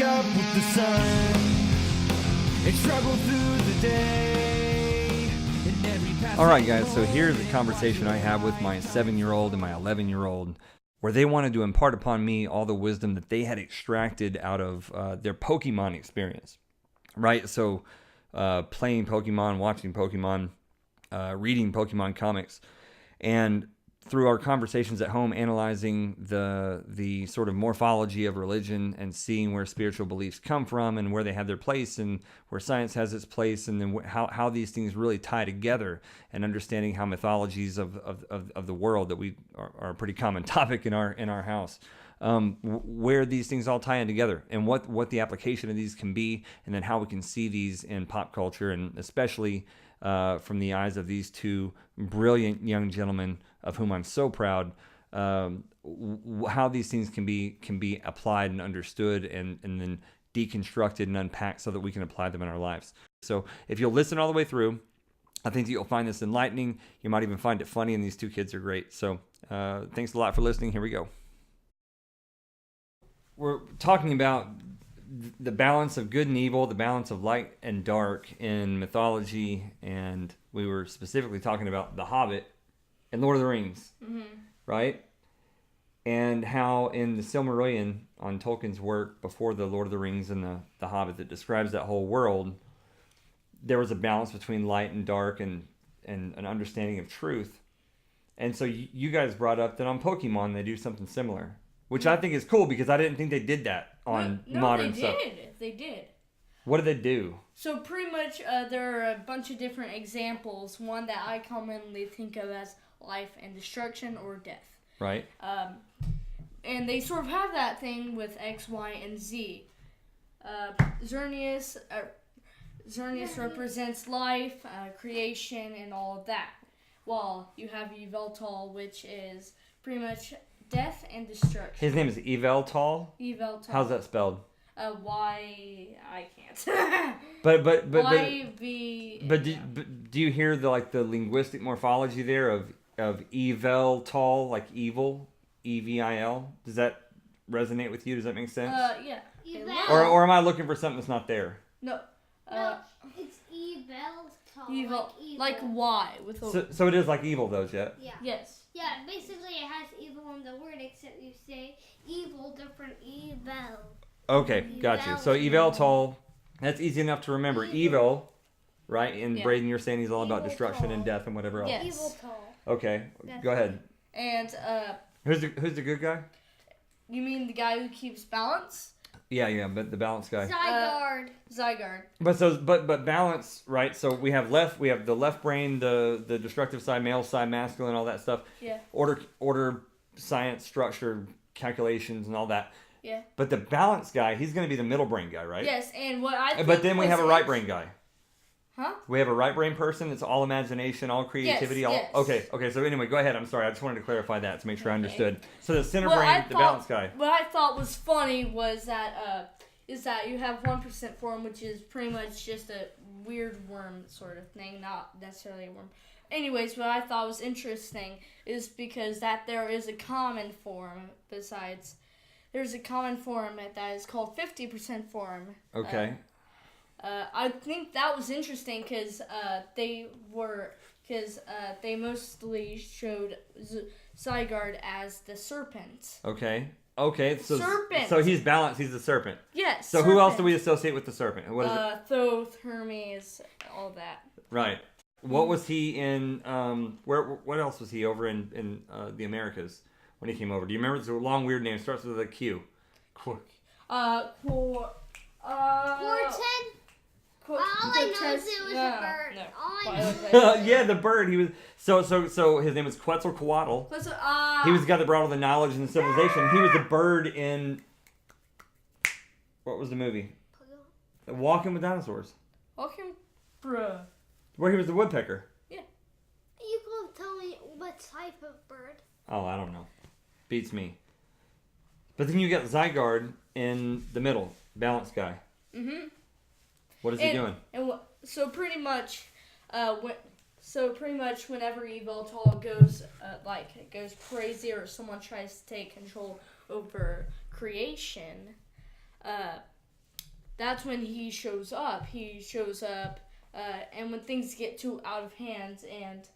wake up with the sun and struggle through the day. All right, guys, so here's a conversation I have with my 7-year-old and my 11-year-old, where they wanted to impart upon me all the wisdom that they had extracted out of their Pokemon experience, right? So playing Pokemon, watching Pokemon, reading Pokemon comics, and through our conversations at home, analyzing the sort of morphology of religion and seeing where spiritual beliefs come from and where they have their place and where science has its place, and then how these things really tie together, and understanding how mythologies of the world that we are a pretty common topic in our house, where these things all tie in together, and what the application of these can be, and then how we can see these in pop culture, and especially from the eyes of these two brilliant young gentlemen, of whom I'm so proud, how these things can be applied and understood, and then deconstructed and unpacked so that we can apply them in our lives. So if you'll listen all the way through, I think that you'll find this enlightening. You might even find it funny, and these two kids are great. So thanks a lot for listening. Here we go. We're talking about the balance of good and evil, the balance of light and dark in mythology, and we were specifically talking about The Hobbit and Lord of the Rings, right? And how in the Silmarillion, on Tolkien's work before the Lord of the Rings and the Hobbit, that describes that whole world, there was a balance between light and dark, and an understanding of truth. And so you guys brought up that on Pokemon they do something similar, which I think is cool, because I didn't think they did that on modern stuff. They did. What did they do? So pretty much there are a bunch of different examples. One that I commonly think of as life and destruction or death. Right. And they sort of have that thing with X, Y, and Z. Xerneas represents life, creation, and all of that. While you have Yveltal, which is pretty much death and destruction. His name is Yveltal? Yveltal. How's that spelled? Y, I can't. But Y-V... do you hear the linguistic morphology there of Yveltal, like evil, E-V-I-L? Does that resonate with you? Does that make sense? Yeah. Or am I looking for something that's not there? No. It's Yveltal. Evil, like Y with a... So it is like evil, though, Jet? Yeah. Yes. Yeah, basically it has evil in the word, except you say evil different, evil. Okay, got you. So Yveltal, that's easy enough to remember. Evil, right? And Yeah. Braden, you're saying he's all about Yveltal. destruction and death and whatever else. Yes. Yveltal. Okay, That's go ahead. And, Who's the good guy? you mean the guy who keeps balance? Yeah, but the balance guy. Zygarde. Zygarde. But balance, right? So we have the left brain, the destructive side, male side, masculine, all that stuff. Yeah. Order, science, structure, calculations, and all that. Yeah. But the balance guy, he's going to be the middle brain guy, right? Yes, and what I think But then we have a right brain guy. Huh? We have a right brain person. It's all imagination, all creativity. Yes. Okay. So anyway, go ahead. I'm sorry. I just wanted to clarify that to make sure I understood. So the center What brain, I the thought- balance guy. What I thought was funny was that you have 1% form, which is pretty much just a weird worm sort of thing, not necessarily a worm. Anyways, what I thought was interesting is because that there is a common form besides. There's a common form that is called 50% form. Okay. I think that was interesting because they mostly showed Zygarde as the serpent. Okay. So Serpent. So he's balanced. He's the serpent. Yes. So who else do we associate with the serpent? What is it? Thoth, Hermes, all that. Right. What was he in? What else was he over in the Americas when he came over? Do you remember? It's a long, weird name. It starts with a Q. Corten? All I know is it was a bird. No. All I know. Yeah, the bird. He was so his name was Quetzalcoatl. He was the guy that brought all the knowledge and the civilization. He was the bird in what was the movie? Walking with Dinosaurs. Walking, bruh. Where he was the woodpecker. Yeah. You can't tell me what type of bird. Oh, I don't know. Beats me. But then you got Zygarde in the middle, balance guy. Mm-hmm. What is he doing? So pretty much whenever Yveltal goes crazy or someone tries to take control over creation, that's when he shows up. And when things get too out of hand, and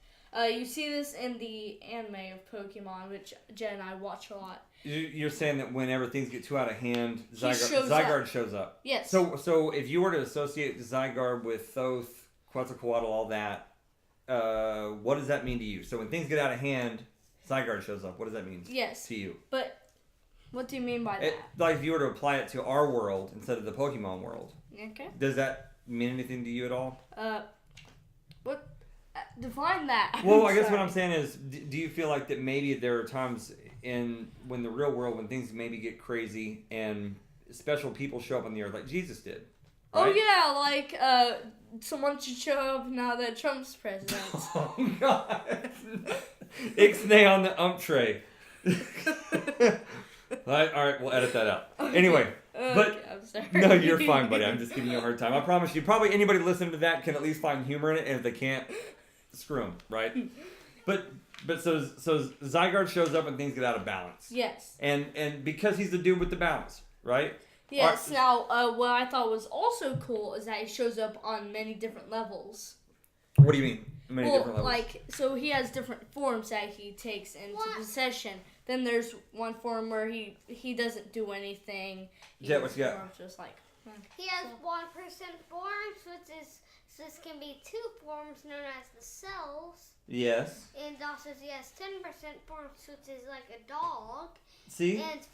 you see this in the anime of Pokemon, which Jen and I watch a lot. You're saying that whenever things get too out of hand, shows Zygarde shows up. Yes. So if you were to associate Zygarde with Thoth, Quetzalcoatl, all that, what does that mean to you? So when things get out of hand, Zygarde shows up. What does that mean? Yes. To you? But what do you mean by that? Like if you were to apply it to our world instead of the Pokemon world. Okay. Does that mean anything to you at all? What? Define that. Well, I guess what I'm saying is, do you feel like that maybe there are times when the real world, when things maybe get crazy and special people show up on the earth, like Jesus did? Right? Oh yeah, like someone should show up now that Trump's president. Oh God! Ixnay on the tray. All right, we'll edit that out. Anyway, but I'm sorry. no, you're fine, buddy. I'm just giving you a hard time. I promise you. Probably anybody listening to that can at least find humor in it, and if they can't, screw them, right? But so Zygarde shows up and things get out of balance. Yes. And because he's the dude with the balance, right? Yes. Now, what I thought was also cool is that he shows up on many different levels. What do you mean? Many different levels. Like, so he has different forms that he takes into possession. Then there's one form where he doesn't do anything. Jet, what you got? Just like, He has 1% forms, this can be 2 forms known as the cells. Yes. And also he has 10% forms, which is like a dog. See? And 50%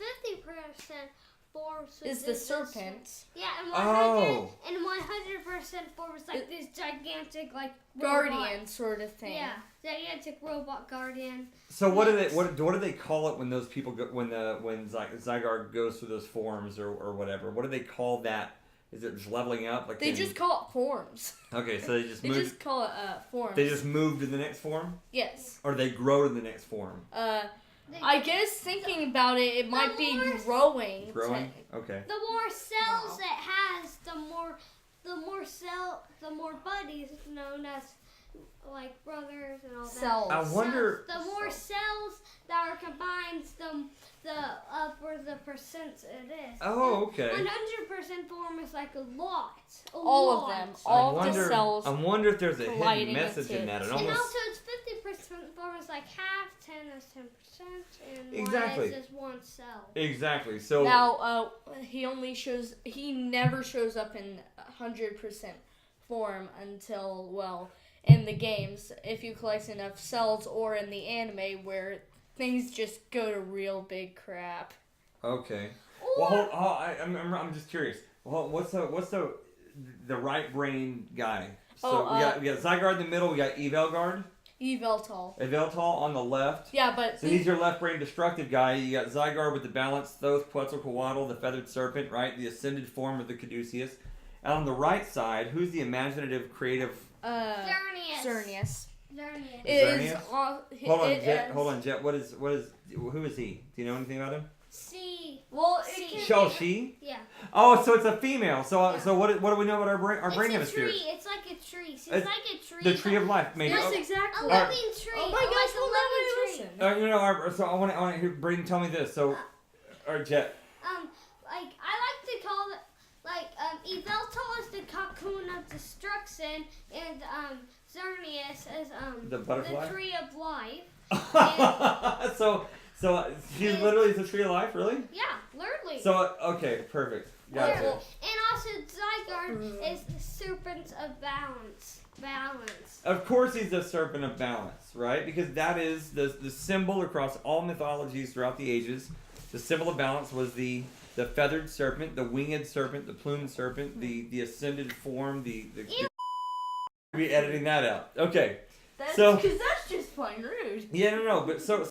forms, which is the serpent. Yeah, and 100% forms like this gigantic like guardian robot. sort of thing. Yeah, gigantic robot guardian. So what do they call it when those people go, when Zygarde goes through those forms or whatever? What do they call that? Is it just leveling up? Like they just call it forms. Okay, so they just just call it forms. They just move to the next form? Yes. Or they grow to the next form? I guess thinking about it, it might be growing. Growing? Okay. The more cells it has, the more buddies known as like brothers and all that. Cells. I wonder. The more cells that are combined, the for the percent it is. Oh, okay. 100% form is like a lot. All of them. All of the cells. I wonder if there's a hidden colliding message in that. And also it's 50% form is like half, 10 is 10%, and Exactly. 1 is just 1 cell. Exactly. So now, he never shows up in 100% form until, in the games, if you collect enough cells, or in the anime where things just go to real big crap. Okay. Well, I'm just curious. Well, what's the right brain guy? So we got Zygarde in the middle. We got Evelgard. Eveltal on the left. Yeah, but so he's your left brain destructive guy. You got Zygarde with the balance, Thoth, Quetzalcoatl, the feathered serpent, right? The ascended form of the Caduceus. And on the right side, who's the imaginative, creative? Xerneas. Hold on, Jet. Who is he? Do you know anything about him? She? Yeah. Oh, so it's a female. So Yeah. so what do we know about our brain It's a hemispheres? tree. It's like a tree. She's It's like a tree. The tree of life, maybe. Yes, A exactly. living tree. Oh my gosh, we'll never listen. So I want to hear Braden tell me this. So, or Jet. Like I like to call it Eveltal is the cocoon of destruction, and Xerneas is The butterfly? the tree of life. so she literally is a tree of life, really? Yeah, literally. So okay, perfect. Gotcha. And also Zygarde is the serpent of balance. Of course he's the serpent of balance, right? Because that is the symbol across all mythologies throughout the ages. The symbol of balance was the feathered serpent, the winged serpent, the plumed serpent, the ascended form, the be editing that out. Okay. Because that's just plain rude. Yeah, no, but so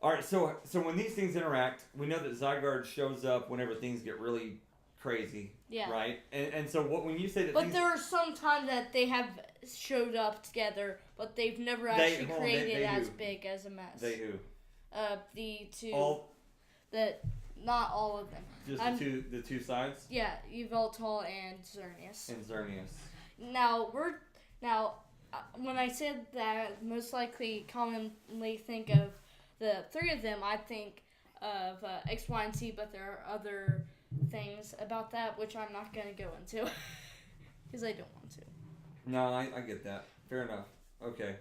all right, so when these things interact, we know that Zygarde shows up whenever things get really crazy, Yeah. right? And so when you say that, But there are some times that they have showed up together, but they've never actually created as big as a mess. They who? The two. Not all of them. Just the two sides. Yeah, Eveltal and Xerneas. Now when I said that, most likely commonly think of the 3 of them. I think of X, Y, and Z, but there are other things about that, which I'm not gonna go into because I don't want to. No, I get that. Fair enough. Okay.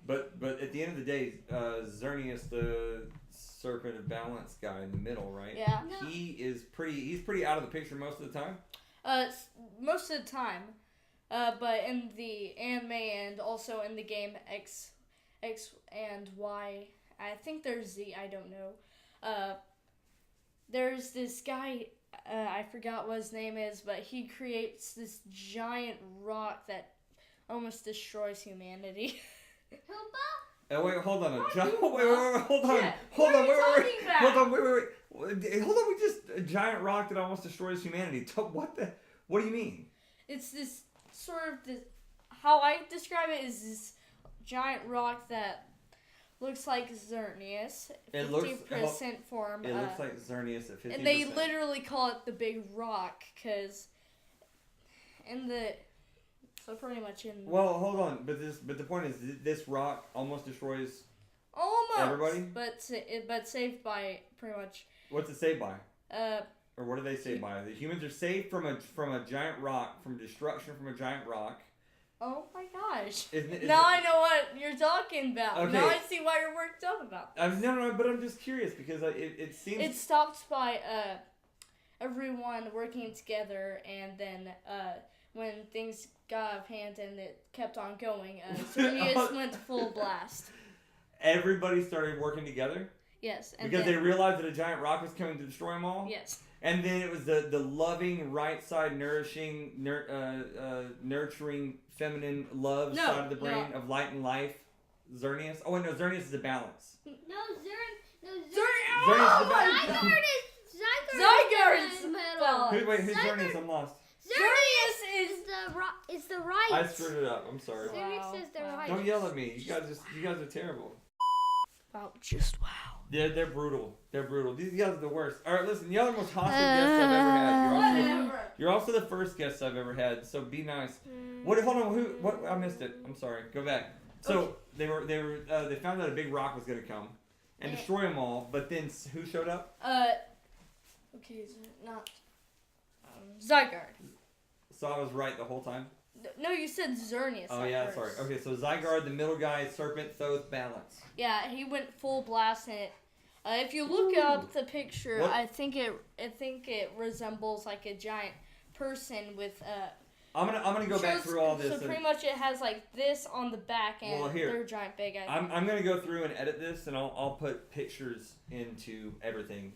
But at the end of the day, Xerneas, the serpent of balance guy in the middle, right? Yeah. No. He's pretty out of the picture most of the time. Most of the time, but in the anime and also in the game X and Y, I think there's Z. I don't know. There's this guy. I forgot what his name is, but he creates this giant rock that almost destroys humanity. Hoopa? Oh wait, hold on. Wait, hold on. Yeah. Hold What on. are you talking about? Hold on. Wait. Hold on. We just a giant rock that almost destroys humanity. What do you mean? It's this sort of this. How I describe it is this giant rock that looks like Xerneas, It looks- 50% form. It looks like Xerneas at 50%. And they literally call it the Big Rock because so pretty much in Well, hold on. But the point is, this rock almost destroys. almost everybody? but saved by pretty much What's it saved by? uh Or what do they say by? The humans are saved from a giant rock, from destruction from a giant rock. oh my gosh. Isn't Now I know what you're talking about. Okay. Now I see why you're worked up about that. No, but I'm just curious because it seems. It stops by everyone working together, and then when things got out of hand and it kept on going, Xerneas went full blast. Everybody started working together Yes, and because they then, realized that a giant rock was coming to destroy them all. yes. And then it was the loving, right side, nourishing, nurturing, feminine love No, side of the brain of light and life. Xerneas. Oh wait, no, Xerneas is the balance. No, Xerneas is the Oh balance. my Zygarde Zygarde is is in the middle. balance. Wait, who's Zygarde- Xerneas? I'm lost. Xerneas is It's the right. I screwed it up. I'm sorry. Xerneas is the Wow. right. Don't yell at me. You guys are terrible. wow, just wow. They're brutal. They're brutal. These guys are the worst. All right, listen. Y'all are the most hostile guests I've ever had. Whatever. You're also the first guest I've ever had. So be nice. What? Hold on. What? I missed it. I'm sorry. Go back. So they found out a big rock was gonna come and Yeah. destroy them all. But then who showed up? Okay, is it not Zygarde? So I was right the whole time. No, you said Xerneas. Oh at yeah, first. sorry. Okay, so Zygarde, the middle guy, serpent, Thoth, balance. Yeah, he went full blast in it. If you look up the picture, What? I think it resembles like a giant person with I'm gonna go back shows- through all this. So and pretty much it has like this on the back and Well, here. they're giant big. I'm gonna go through and edit this, and I'll put pictures into everything.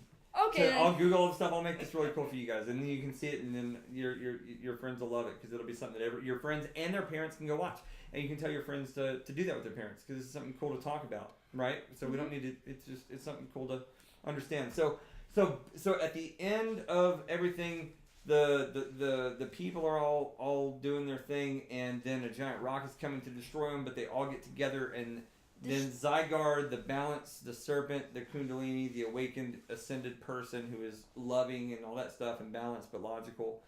Okay. So I'll Google all the stuff. I'll make this really cool for you guys, and then you can see it, and then your friends will love it because it'll be something that your friends and their parents can go watch, and you can tell your friends to do that with their parents because it's something cool to talk about, right? So we don't need to. It's something cool to understand. So at the end of everything, the people are all doing their thing, and then a giant rock is coming to destroy them, but they all get together and. Then Zygarde, the balance, the serpent, the Kundalini, the awakened, ascended person who is loving and all that stuff and balanced but logical.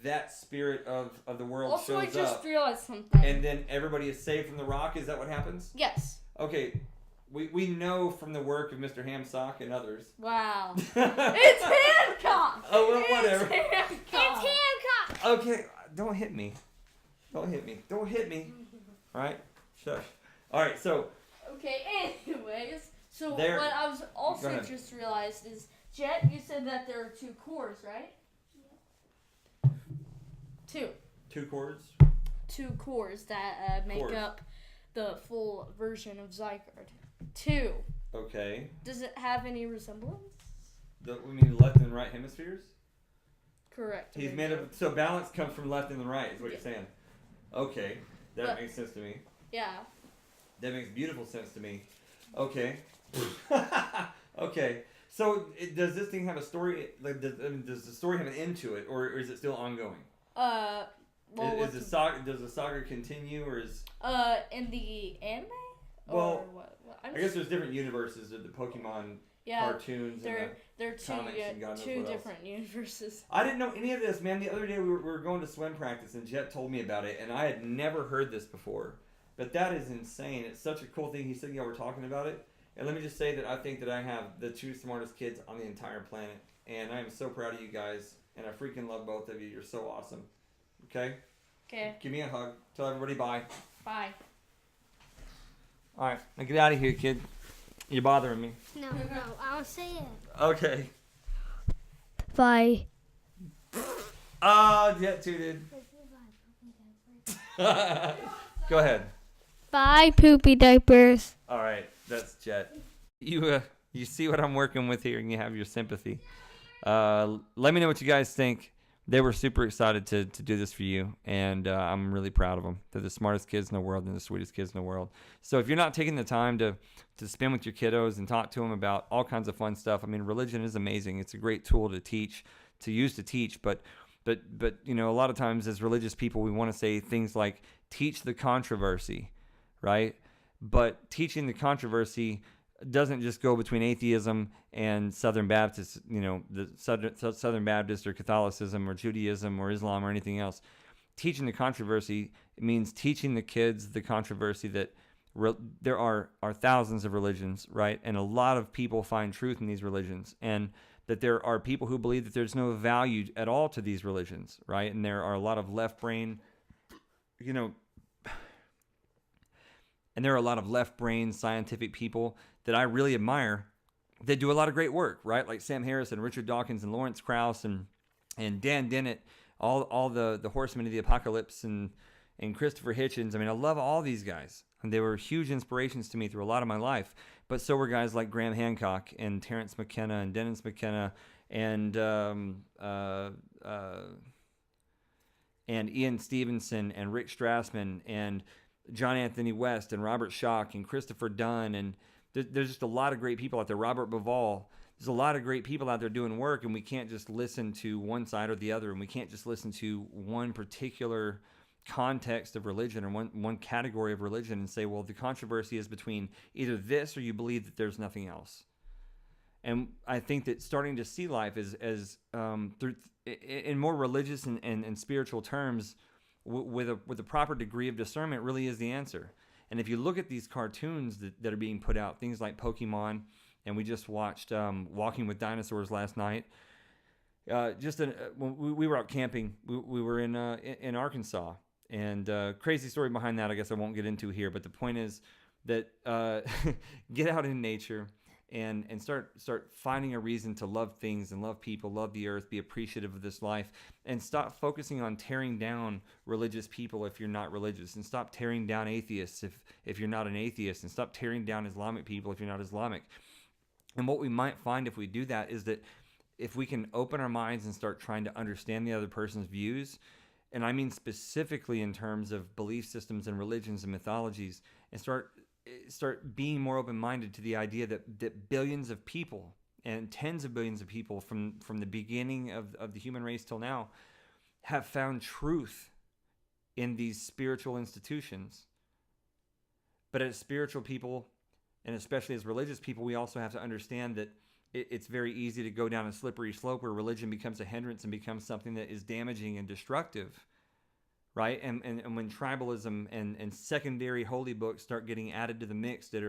That spirit of the world Also, I shows just up. realized something. And then everybody is saved from the rock. Is that what happens? Yes. Okay. We know from the work of Mr. Hamsock and others. Wow. It's Hancock. Oh, well, whatever. It's Hancock. It's Hancock. Okay, don't hit me. Don't hit me. Don't hit me. All right? Shush. All right, so Okay, anyways, so There- what I was Go also ahead. just realized is, Jet, you said that there are 2 cores, right? Two. 2 chords. 2 cores that make Cores. up the full version of Zygarde. 2. Okay. Does it have any resemblance? We mean left and right hemispheres? Correct. He's There made you go. of so balance comes from left and the right is what you're Yeah. saying. Okay, that But- makes sense to me. Yeah. That makes beautiful sense to me. Okay. Okay. So does this thing have a story? Like, does the story have an end to it, or is it still ongoing? Well, Is the saga? Does the saga continue, or is? in the anime? Well, Or what? I guess there's different universes of the Pokemon yeah, cartoons. they're and two comics and God knows two what else. different universes. I didn't know any of this, man. The other day we were going to swim practice, and Jet told me about it, and I had never heard this before. But that is insane. It's such a cool thing. He said y'all were talking about it. And let me just say that I think that I have the 2 smartest kids on the entire planet. and I am so proud of you guys, and I freaking love both of you. You're so awesome. Okay? Okay. Give me a hug. Tell everybody bye. Bye. All right, now get out of here, kid. You're bothering me. No, I'll say it. Okay. Bye. Oh, Jet tooted. Go ahead. Bye, poopy diapers. All right, that's Jet. You see what I'm working with here, and you have your sympathy. Let me know what you guys think. They were super excited to do this for you, and I'm really proud of them. They're the smartest kids in the world and the sweetest kids in the world. So if you're not taking the time to spend with your kiddos and talk to them about all kinds of fun stuff, I mean, religion is amazing. It's a great tool to teach, to use to teach, but you know, a lot of times as religious people, we want to say things like teach the controversy, right? But teaching the controversy doesn't just go between atheism and Southern Baptist, you know, the Southern Baptist or Catholicism or Judaism or Islam or anything else. Teaching the controversy, it means teaching the kids the controversy that there are thousands of religions, right? And a lot of people find truth in these religions, and that there are people who believe that there's no value at all to these religions, right? And there are a lot of left brain, you know, and there are a lot of left brain scientific people that I really admire that do a lot of great work, right? Like Sam Harris and Richard Dawkins and Lawrence Krauss and Dan Dennett, all the horsemen of the apocalypse and Christopher Hitchens. I mean, I love all these guys. And they were huge inspirations to me through a lot of my life. But so were guys like Graham Hancock and Terence McKenna and Dennis McKenna and Ian Stevenson and Rick Strassman and John Anthony West and Robert Schoch and Christopher Dunn. And there's just a lot of great people out there. Robert Bivall. There's a lot of great people out there doing work, and we can't just listen to one side or the other, and we can't just listen to one particular context of religion or one category of religion and say, well, the controversy is between either this or you believe that there's nothing else. And I think that starting to see life as through in more religious and spiritual terms with a proper degree of discernment really is the answer. And if you look at these cartoons that are being put out, things like Pokemon, and we just watched Walking with Dinosaurs last night. When we were out camping, we were in Arkansas. And crazy story behind that, I guess I won't get into here. But the point is that get out in nature and start finding a reason to love things and love people, love the earth, be appreciative of this life, and stop focusing on tearing down religious people if you're not religious, and stop tearing down atheists if you're not an atheist, and stop tearing down Islamic people if you're not Islamic. And what we might find if we do that is that if we can open our minds and start trying to understand the other person's views, and I mean specifically in terms of belief systems and religions and mythologies, and start being more open-minded to the idea that billions of people and tens of billions of people from the beginning of the human race till now have found truth in these spiritual institutions. But as spiritual people, and especially as religious people, we also have to understand that it's very easy to go down a slippery slope where religion becomes a hindrance and becomes something that is damaging and destructive, right? And when tribalism and secondary holy books start getting added to the mix that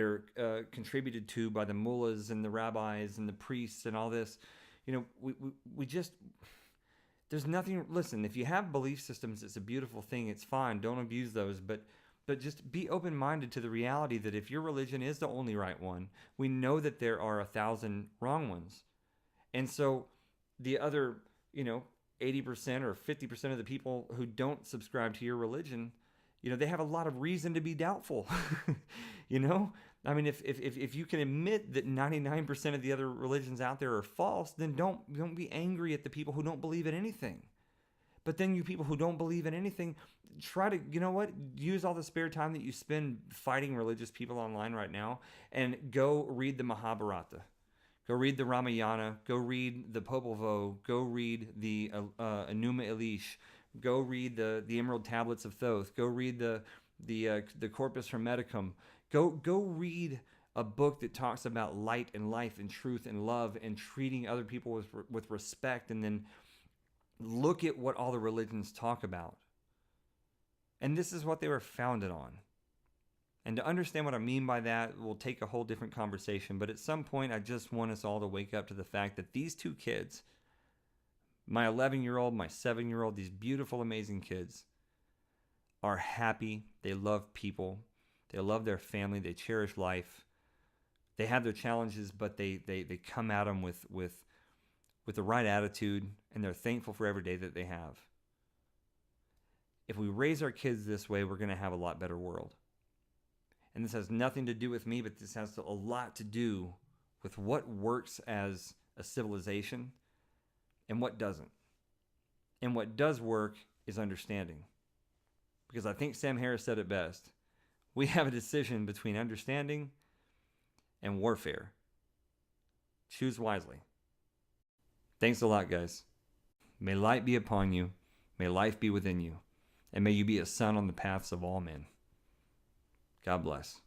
are contributed to by the mullahs and the rabbis and the priests and all this, you know, we just, there's nothing. Listen, if you have belief systems, it's a beautiful thing. It's fine. Don't abuse those, but just be open-minded to the reality that if your religion is the only right one, we know that there are 1,000 wrong ones. And so the other, 80% or 50% of the people who don't subscribe to your religion, they have a lot of reason to be doubtful. I mean, if you can admit that 99% of the other religions out there are false, then don't be angry at the people who don't believe in anything. But then you people who don't believe in anything, try to, use all the spare time that you spend fighting religious people online right now and go read the Mahabharata. Go read the Ramayana. Go read the Popol Vuh. Go read the Enuma Elish. Go read the Emerald Tablets of Thoth. Go read the Corpus Hermeticum. Go read a book that talks about light and life and truth and love and treating other people with respect, and then look at what all the religions talk about. And this is what they were founded on. And to understand what I mean by that will take a whole different conversation. But at some point, I just want us all to wake up to the fact that these two kids, my 11-year-old, my 7-year-old, these beautiful, amazing kids, are happy. They love people. They love their family. They cherish life. They have their challenges, but they come at them with the right attitude, and they're thankful for every day that they have. If we raise our kids this way, we're going to have a lot better world. And this has nothing to do with me, but this has a lot to do with what works as a civilization and what doesn't. And what does work is understanding. Because I think Sam Harris said it best. We have a decision between understanding and warfare. Choose wisely. Thanks a lot, guys. May light be upon you. May life be within you. And may you be a sun on the paths of all men. God bless.